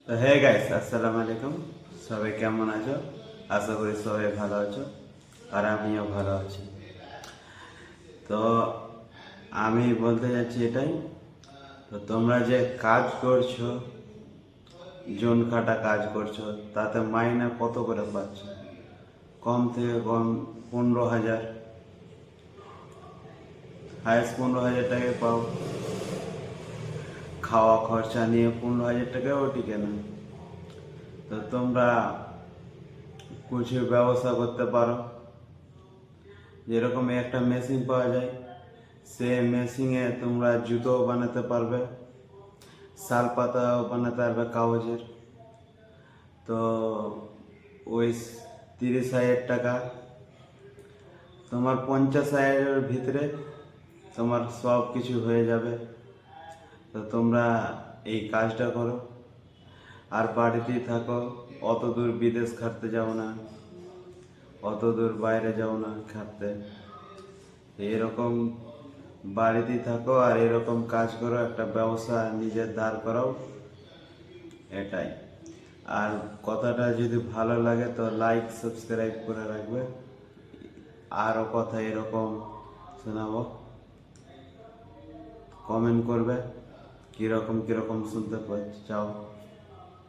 তো hey guys, আসসালামু আলাইকুম। সবাই কেমন আছো? আশা করি সবাই ভালো আছো, আর আমিও ভালো আছি। তো আমি বলতে যাচ্ছি এটাই, তো তোমরা যে কাজ করছো, জন কাটা কাজ করছো, তাতে মাইনে কত করে পাচ্ছ? কম থেকে কম 15,000, হায়েস্ট 15,000 টাকায় পাও। খাওয়া খরচা নিয়ে 15,000 টাকাও টিকে না। তো তোমরা কিছু ব্যবসা করতে পারো। যেরকম একটা মেশিন পাওয়া যায়, সে মেশিনে তোমরা জুতো বানাতে পারবে, শাল পাতাও বানাতে পারবে কাগজের। তো ওই 30,000 টাকা, তোমার 50,000-এর ভিতরে তোমার সব কিছু হয়ে যাবে। তো তোমরা এই কাজটা করো, আর বাড়িতেই থাকো। অত দূর বিদেশ খাটতে যাও না, অত দূর বাইরে যাও না খাটতে। এরকম বাড়িতেই থাকো আর এরকম কাজ করো, একটা ব্যবসা নিজের দাঁড় করাও, এটাই। আর কথাটা যদি ভালো লাগে তো লাইক সাবস্ক্রাইব করে রাখবে। আরও কথা এরকম শোনাবো, কমেন্ট করবে কীরকম কীরকম শুনতে চাও।